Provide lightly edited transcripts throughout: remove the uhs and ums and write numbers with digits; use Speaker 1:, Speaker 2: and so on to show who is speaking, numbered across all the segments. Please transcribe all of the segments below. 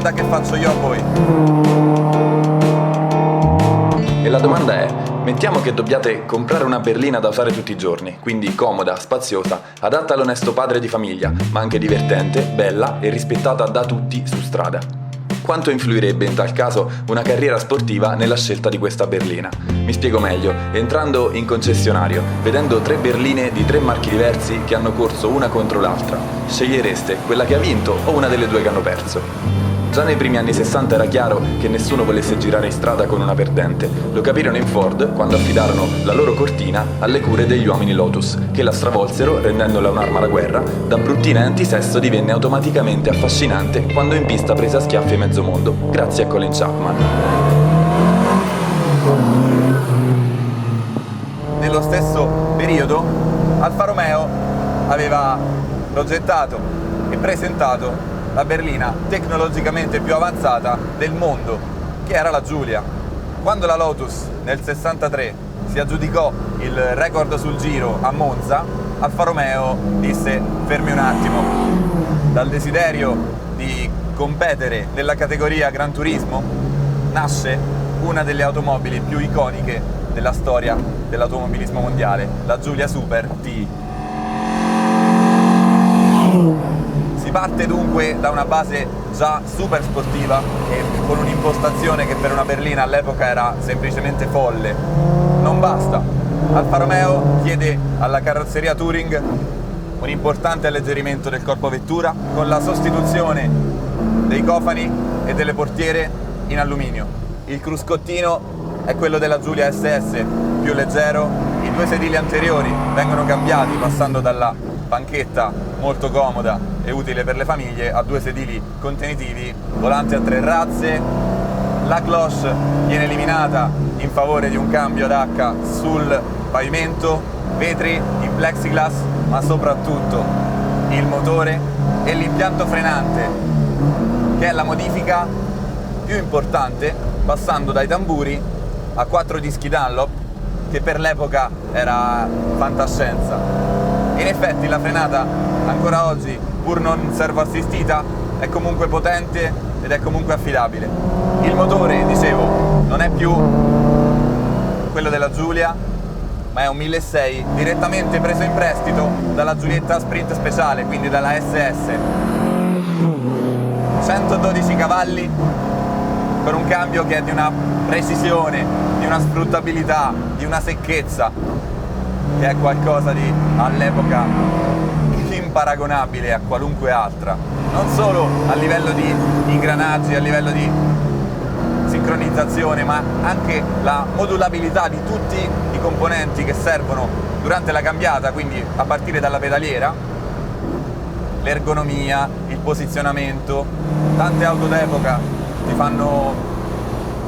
Speaker 1: domanda che faccio io a voi.
Speaker 2: E la domanda è: mettiamo che dobbiate comprare una berlina da usare tutti i giorni, quindi comoda, spaziosa, adatta all'onesto padre di famiglia, ma anche divertente, bella e rispettata da tutti su strada. Quanto influirebbe in tal caso una carriera sportiva nella scelta di questa berlina? Mi spiego meglio: entrando in concessionario, vedendo 3 berline di 3 marchi diversi che hanno corso una contro l'altra, scegliereste quella che ha vinto o una delle 2 che hanno perso? Già nei primi anni 60 era chiaro che nessuno volesse girare in strada con una perdente. Lo capirono in Ford quando affidarono la loro cortina alle cure degli uomini Lotus, che la stravolsero rendendola un'arma da guerra. Da bruttina e antisesso divenne automaticamente affascinante quando in pista prese a schiaffi mezzo mondo, grazie a Colin Chapman.
Speaker 1: Nello stesso periodo, Alfa Romeo aveva progettato e presentato la berlina tecnologicamente più avanzata del mondo, che era la Giulia. Quando la Lotus nel 63 si aggiudicò il record sul giro a Monza, Alfa Romeo disse: fermi un attimo. Dal desiderio di competere nella categoria Gran Turismo nasce una delle automobili più iconiche della storia dell'automobilismo mondiale, la Giulia Super T. Si parte dunque da una base già super sportiva e con un'impostazione che per una berlina all'epoca era semplicemente folle. Non basta. Alfa Romeo chiede alla carrozzeria Touring un importante alleggerimento del corpo vettura con la sostituzione dei cofani e delle portiere in alluminio. Il cruscottino è quello della Giulia SS, più leggero. I 2 sedili anteriori vengono cambiati passando dalla panchetta molto comoda e utile per le famiglie a 2 sedili contenitivi, volante a 3 razze. La cloche viene eliminata in favore di un cambio ad H sul pavimento, vetri in plexiglass, ma soprattutto il motore e l'impianto frenante, che è la modifica più importante, passando dai tamburi a 4 dischi Dunlop, che per l'epoca era fantascienza. In effetti la frenata ancora oggi, pur non servo assistita, è comunque potente ed è comunque affidabile. Il motore, dicevo, non è più quello della Giulia, ma è un 1600 direttamente preso in prestito dalla Giulietta Sprint Speciale, quindi dalla SS. 112 cavalli per un cambio che è di una precisione, di una sfruttabilità, di una secchezza, che è qualcosa di, all'epoca, imparagonabile a qualunque altra. Non solo a livello di ingranaggi, a livello di sincronizzazione, ma anche la modulabilità di tutti i componenti che servono durante la cambiata, quindi a partire dalla pedaliera, l'ergonomia, il posizionamento. Tante auto d'epoca ti fanno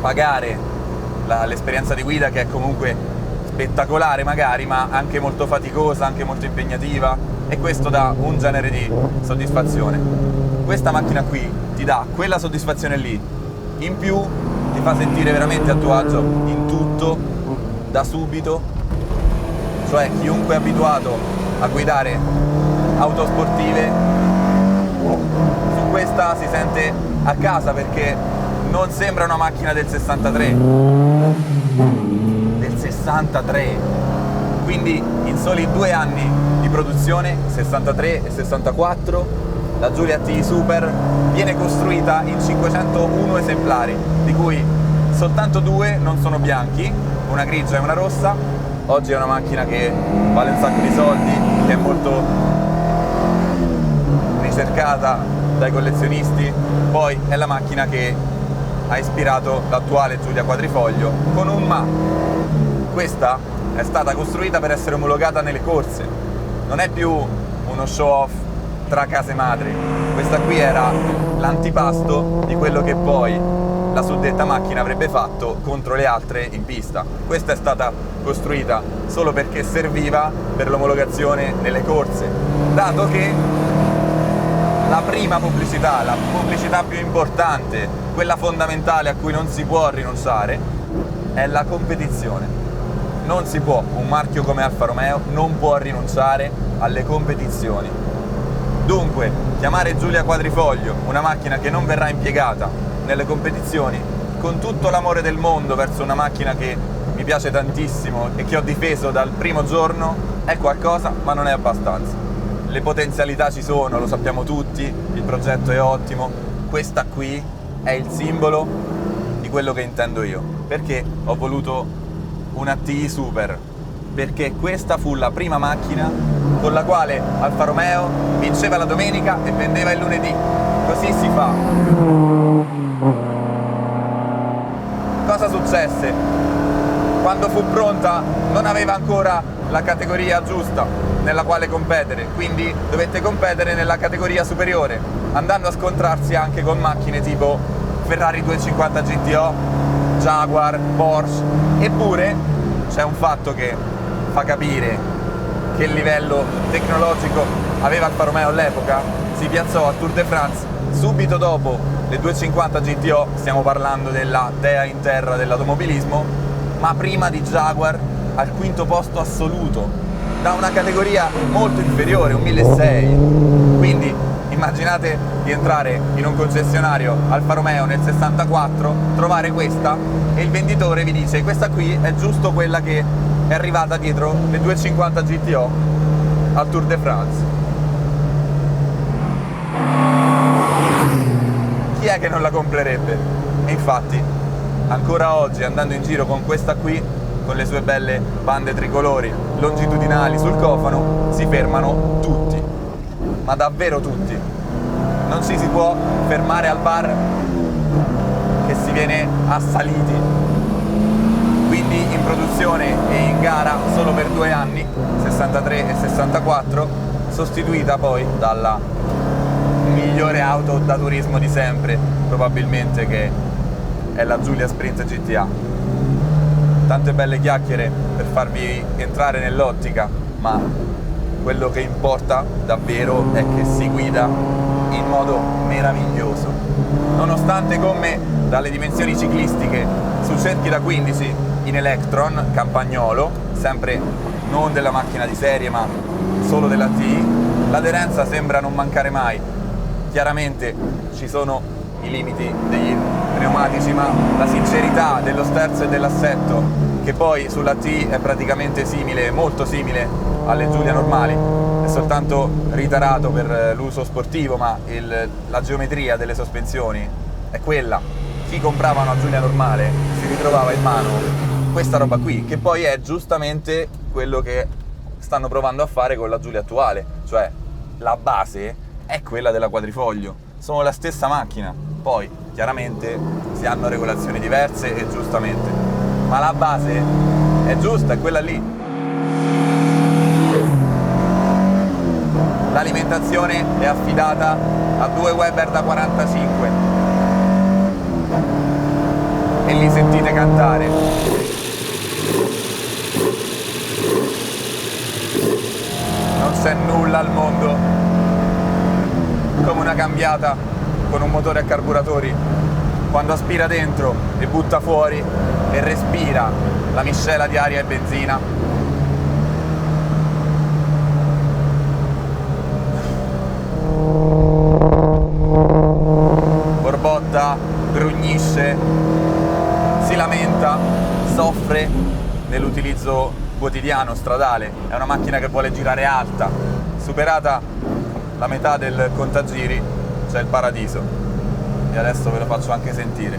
Speaker 1: pagare l'esperienza di guida, che è comunque spettacolare magari, ma anche molto faticosa, anche molto impegnativa, e questo dà un genere di soddisfazione. Questa macchina qui ti dà quella soddisfazione lì, in più ti fa sentire veramente a tuo agio in tutto, da subito. Cioè chiunque è abituato a guidare auto sportive, su questa si sente a casa, perché non sembra una macchina del 63, del 63, quindi in soli 2 anni di produzione, 63 e 64, la Giulia T Super viene costruita in 501 esemplari, di cui soltanto 2 non sono bianchi, una grigia e una rossa. Oggi è una macchina che vale un sacco di soldi, che è molto ricercata dai collezionisti. Poi è la macchina che ha ispirato l'attuale Giulia Quadrifoglio con un ma. Questa è stata costruita per essere omologata nelle corse, non è più uno show off tra case madri. Questa qui era l'antipasto di quello che poi la suddetta macchina avrebbe fatto contro le altre in pista. Questa è stata costruita solo perché serviva per l'omologazione nelle corse, dato che la prima pubblicità, la pubblicità più importante, quella fondamentale a cui non si può rinunciare, è la competizione. Non si può, un marchio come Alfa Romeo non può rinunciare alle competizioni. Dunque, chiamare Giulia Quadrifoglio, una macchina che non verrà impiegata nelle competizioni, con tutto l'amore del mondo verso una macchina che mi piace tantissimo e che ho difeso dal primo giorno, è qualcosa, ma non è abbastanza. Le potenzialità ci sono, lo sappiamo tutti, il progetto è ottimo. Questa qui è il simbolo di quello che intendo io. Perché ho voluto una TI Super? Perché questa fu la prima macchina con la quale Alfa Romeo vinceva la domenica e vendeva il lunedì. Così si fa. Cosa successe? Quando fu pronta non aveva ancora la categoria giusta nella quale competere, quindi dovette competere nella categoria superiore, andando a scontrarsi anche con macchine tipo Ferrari 250 GTO, Jaguar, Porsche. Eppure c'è un fatto che fa capire che livello tecnologico aveva Alfa Romeo all'epoca. Si piazzò al Tour de France subito dopo le 250 GTO, stiamo parlando della dea in terra dell'automobilismo, ma prima di Jaguar, al quinto posto assoluto, da una categoria molto inferiore, un 1600. Quindi immaginate di entrare in un concessionario Alfa Romeo nel 64, trovare questa e il venditore vi dice: questa qui è giusto quella che è arrivata dietro le 250 GTO al Tour de France. Chi è che non la comprerebbe? E infatti ancora oggi, andando in giro con questa qui, con le sue belle bande tricolori longitudinali sul cofano, si fermano tutti, ma davvero tutti. Non ci si può fermare al bar che si viene assaliti. Quindi in produzione e in gara solo per 2 anni, 63 e 64, sostituita poi dalla migliore auto da turismo di sempre, probabilmente, che è la Giulia Sprint GTA. Tante belle chiacchiere per farvi entrare nell'ottica, ma quello che importa davvero è che si guida in modo meraviglioso. Nonostante gomme dalle dimensioni ciclistiche su cerchi da 15 in Electron Campagnolo, sempre non della macchina di serie ma solo della T, l'aderenza sembra non mancare mai. Chiaramente ci sono i limiti degli pneumatici, ma la sincerità dello sterzo e dell'assetto, che poi sulla T è praticamente simile, molto simile alle Giulia normali, è soltanto ritarato per l'uso sportivo, ma la geometria delle sospensioni è quella. Chi comprava una Giulia normale si ritrovava in mano questa roba qui, che poi è giustamente quello che stanno provando a fare con la Giulia attuale, cioè la base è quella della Quadrifoglio, sono la stessa macchina, poi chiaramente si hanno regolazioni diverse e giustamente, ma la base è giusta, è quella lì. L'alimentazione è affidata a 2 Weber da 45 e li sentite cantare. Non c'è nulla al mondo come una cambiata con un motore a carburatori, quando aspira dentro e butta fuori e respira la miscela di aria e benzina. Borbotta, grugnisce, si lamenta, soffre nell'utilizzo quotidiano stradale. È una macchina che vuole girare alta. Superata la metà del contagiri c'è il paradiso, e adesso ve lo faccio anche sentire.